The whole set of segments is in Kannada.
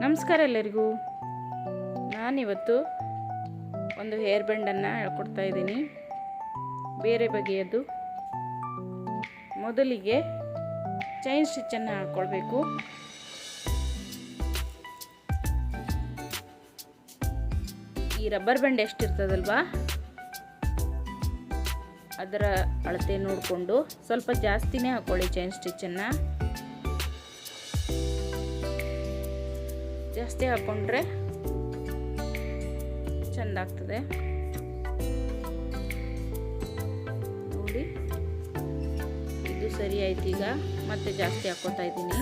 ನಮಸ್ಕಾರ ಎಲ್ಲರಿಗೂ. ನಾನಿವತ್ತು ಒಂದು ಹೇರ್ ಬ್ಯಾಂಡನ್ನು ಹೇಳ್ಕೊಡ್ತಾ ಇದ್ದೀನಿ, ಬೇರೆ ಬಗೆಯದು. ಮೊದಲಿಗೆ ಚೈನ್ ಸ್ಟಿಚ್ಚನ್ನು ಹಾಕ್ಕೊಳ್ಬೇಕು. ಈ ರಬ್ಬರ್ ಬ್ಯಾಂಡ್ ಎಷ್ಟಿರ್ತದಲ್ವಾ ಅದರ ಅಳತೆ ನೋಡಿಕೊಂಡು ಸ್ವಲ್ಪ ಜಾಸ್ತಿನೇ ಹಾಕ್ಕೊಳ್ಳಿ. ಚೈನ್ ಸ್ಟಿಚ್ಚನ್ನು ಜಾಸ್ತಿ ಹಾಕ್ಕೊಂಡ್ರೆ ಚೆಂದ ಆಗ್ತದೆ. ನೋಡಿ, ಇದು ಸರಿ ಆಯ್ತು. ಈಗ ಮತ್ತೆ ಜಾಸ್ತಿ ಹಾಕ್ಕೊತಾ ಇದ್ದೀನಿ.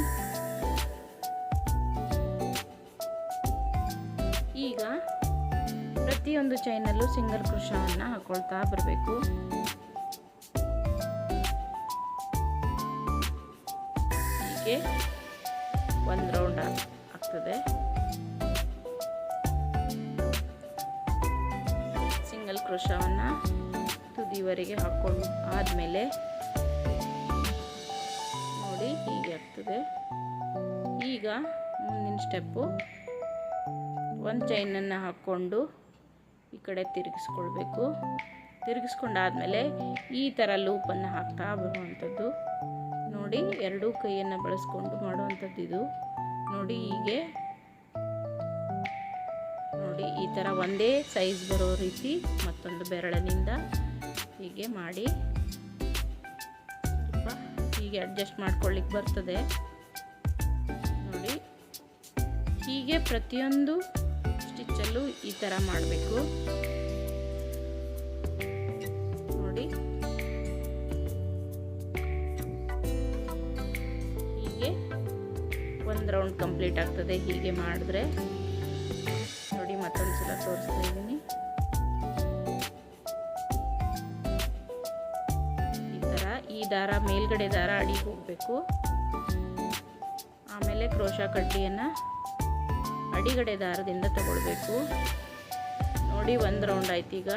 ಈಗ ಪ್ರತಿಯೊಂದು ಚೈನಲ್ಲೂ ಸಿಂಗಲ್ ಕ್ರೋಶವನ್ನು ಹಾಕೊಳ್ತಾ ಬರಬೇಕು. ಹೀಗೆ ಒಂದು ರೌಂಡ್ ಆಗ್ತದೆ. ಸಿಂಗಲ್ ಕ್ರೋಶವನ್ನು ತುದಿವರೆಗೆ ಹಾಕೊಂಡು ಆದಮೇಲೆ ನೋಡಿ ಹೀಗೆ ಆಗ್ತದೆ. ಈಗ ಮುಂದಿನ ಸ್ಟೆಪ್ಪು, ಒಂದು ಚೈನನ್ನು ಹಾಕ್ಕೊಂಡು ಈ ಕಡೆ ತಿರುಗಿಸ್ಕೊಳ್ಬೇಕು. ತಿರುಗಿಸ್ಕೊಂಡಾದ್ಮೇಲೆ ಈ ಥರ ಲೂಪನ್ನು ಹಾಕ್ತಾ ಬರುವಂಥದ್ದು. ನೋಡಿ, ಎರಡೂ ಕೈಯನ್ನು ಬಳಸ್ಕೊಂಡು ಮಾಡುವಂಥದ್ದು ಇದು. ನೋಡಿ, ಹೀಗೆ ನೋಡಿ ಈ ಥರ ಒಂದೇ ಸೈಜ್ ಬರೋ ರೀತಿ ಮತ್ತೊಂದು ಬೆರಳಿನಿಂದ ಹೀಗೆ ಮಾಡಿ ಸ್ವಲ್ಪ ಹೀಗೆ ಅಡ್ಜಸ್ಟ್ ಮಾಡ್ಕೊಳ್ಳಿಕ್ಕೆ ಬರ್ತದೆ. ನೋಡಿ, ಹೀಗೆ ಪ್ರತಿಯೊಂದು ಸ್ಟಿಚ್ಚಲ್ಲೂ ಈ ಥರ ಮಾಡಬೇಕು. ನೋಡಿ, ಹೀಗೆ ಒಂದು ರೌಂಡ್ ಕಂಪ್ಲೀಟ್ ಆಗ್ತದೆ. ಹೀಗೆ ಮಾಡಿದ್ರೆ ನೋಡಿ, ಮತ್ತೊಂದು ಸಲ ತೋರಿಸ್ತಾ ಇದ್ದೀನಿ. ಈ ಥರ ಈ ದಾರ ಮೇಲ್ಗಡೆ ದಾರ ಅಡಿಗೆ ಹೋಗಬೇಕು. ಆಮೇಲೆ ಕ್ರೋಶಾ ಕಡ್ಡಿಯನ್ನು ಅಡಿಗಡೆ ದಾರದಿಂದ ತಗೊಳ್ಬೇಕು. ನೋಡಿ, ಒಂದು ರೌಂಡ್ ಆಯ್ತು. ಈಗ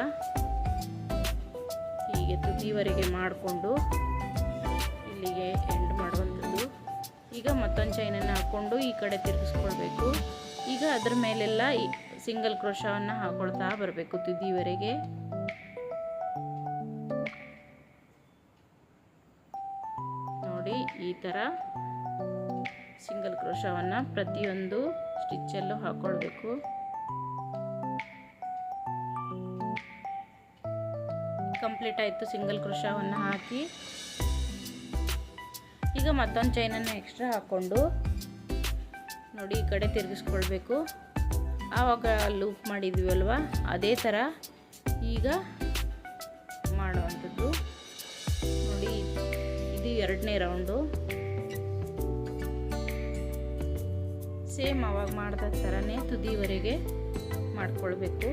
ಹೀಗೆ ತುದಿವರೆಗೆ ಮಾಡಿಕೊಂಡು ಇಲ್ಲಿಗೆ ಎಂಡ್ ಮಾಡುವಂಥದ್ದು. ಈಗ ಮತ್ತೊಂದು ಚೈನನ್ನು ಹಾಕ್ಕೊಂಡು ಈ ಕಡೆ ತಿರುಗಿಸ್ಕೊಳ್ಬೇಕು. ಈಗ ಅದರ ಮೇಲೆಲ್ಲ ಸಿಂಗಲ್ ಕ್ರೋಶವನ್ನು ಹಾಕೊಳ್ತಾ ಬರಬೇಕು ತುದಿವರೆಗೆ. ನೋಡಿ, ಈ ಥರ ಸಿಂಗಲ್ ಕ್ರೋಶವನ್ನು ಪ್ರತಿಯೊಂದು ಸ್ಟಿಚ್ಚಲ್ಲೂ ಹಾಕ್ಕೊಳ್ಬೇಕು. ಕಂಪ್ಲೀಟ್ ಆಯಿತು. ಸಿಂಗಲ್ ಕ್ರೋಶವನ್ನು ಹಾಕಿ ಈಗ ಮತ್ತೊಂದು ಚೈನನ್ನು ಎಕ್ಸ್ಟ್ರಾ ಹಾಕ್ಕೊಂಡು ನೋಡಿ ಈ ಕಡೆ ತಿರುಗಿಸ್ಕೊಳ್ಬೇಕು. ಆವಾಗ ಲೂಪ್ ಮಾಡಿದ್ವಿ ಅಲ್ವಾ, ಅದೇ ಥರ ಈಗ ಮಾಡುವಂಥದ್ದು. ನೋಡಿ, ಇದು ಎರಡನೇ ರೌಂಡು. ಸೇಮ್ ಅವಾಗ ಮಾಡಿದ ಥರನೇ ತುದಿವರೆಗೆ ಮಾಡ್ಕೊಳ್ಬೇಕು.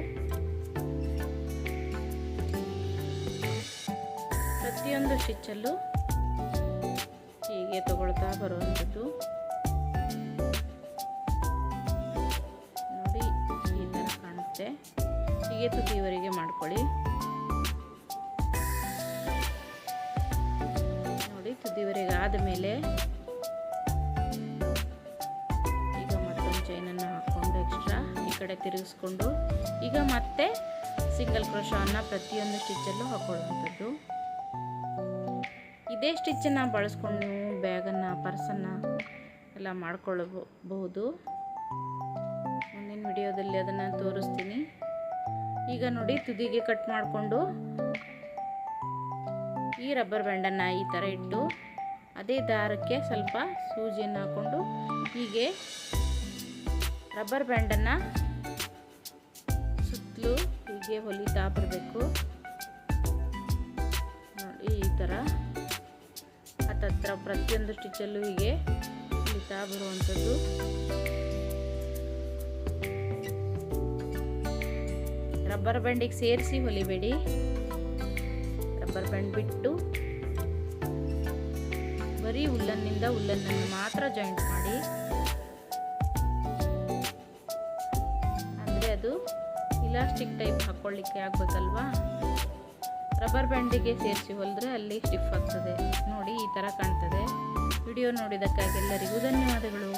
ಪ್ರತಿಯೊಂದು ಸ್ಟಿಚ್ಚಲ್ಲೂ ಹೀಗೆ ತಗೊಳ್ತಾ ಬರುವಂಥದ್ದು. ನೋಡಿ, ಈ ಥರ ಕಾಣುತ್ತೆ. ಹೀಗೆ ತುದಿವರೆಗೆ ಮಾಡ್ಕೊಳ್ಳಿ. ನೋಡಿ, ತುದಿವರೆಗೆ ಆದಮೇಲೆ ಈಗ ಮತ್ತೊಂದು ಚೈನನ್ನು ಹಾಕ್ಕೊಂಡು ಎಕ್ಸ್ಟ್ರಾ ಈ ಕಡೆ ತಿರುಗಿಸ್ಕೊಂಡು ಈಗ ಮತ್ತೆ ಸಿಂಗಲ್ ಕ್ರೋಶವನ್ನು ಪ್ರತಿಯೊಂದು ಸ್ಟಿಚ್ಚಲ್ಲೂ ಹಾಕೊಳ್ಳುವಂಥದ್ದು. ಇದೇ ಸ್ಟಿಚ್ಚನ್ನು ಬಳಸ್ಕೊಂಡು ನೀವು ಬ್ಯಾಗನ್ನು, ಪರ್ಸನ್ನು ಎಲ್ಲ ಮಾಡ್ಕೊಳ್ಳಬಹುದು. ಮುಂದಿನ ವಿಡಿಯೋದಲ್ಲಿ ಅದನ್ನು ತೋರಿಸ್ತೀನಿ. ಈಗ ನೋಡಿ, ತುದಿಗೆ ಕಟ್ ಮಾಡಿಕೊಂಡು ಈ ರಬ್ಬರ್ ಬ್ಯಾಂಡನ್ನು ಈ ಥರ ಇಟ್ಟು ಅದೇ ದಾರಕ್ಕೆ ಸ್ವಲ್ಪ ಸೂಜಿಯನ್ನು ಹಾಕ್ಕೊಂಡು ಹೀಗೆ ರಬ್ಬರ್ ಬ್ಯಾಂಡನ್ನು ಸುತ್ತಲೂ ಹೀಗೆ ಹೊಲಿತಾ ಬರಬೇಕು. ನೋಡಿ, ಈ ಥರ ಹತ್ತತ್ರ ಪ್ರತಿಯೊಂದು ಸ್ಟಿಚ್ಚಲ್ಲೂ ಹೀಗೆ ಹೊಲಿತಾ ಬರುವಂಥದ್ದು. ರಬ್ಬರ್ ಬ್ಯಾಂಡಿಗೆ ಸೇರಿಸಿ ಹೊಲಿಬೇಡಿ. ರಬ್ಬರ್ ಬ್ಯಾಂಡ್ ಬಿಟ್ಟು ಬರೀ ಉಲ್ಲನ್ನಿಂದ ಉಲ್ಲನ್ನನ್ನು ಮಾತ್ರ ಜಾಯಿಂಟ್ ಮಾಡಿ. ಅಂದರೆ ಅದು ಇಲಾಸ್ಟಿಕ್ ಟೈಪ್ ಹಾಕ್ಕೊಳ್ಳಿಕ್ಕೆ ಆಗಬೇಕಲ್ವಾ. ರಬ್ಬರ್ ಬ್ಯಾಂಡಿಗೆ ಸೇರಿಸಿ ಹೊಲಿದ್ರೆ ಅಲ್ಲಿ ಸ್ಟಿಫ್ ಆಗ್ತದೆ. ನೋಡಿ, ಈ ಥರ ಕಾಣ್ತದೆ. ವಿಡಿಯೋ ನೋಡಿದ್ದಕ್ಕಾಗಿ ಎಲ್ಲರಿಗೂ ಧನ್ಯವಾದಗಳು.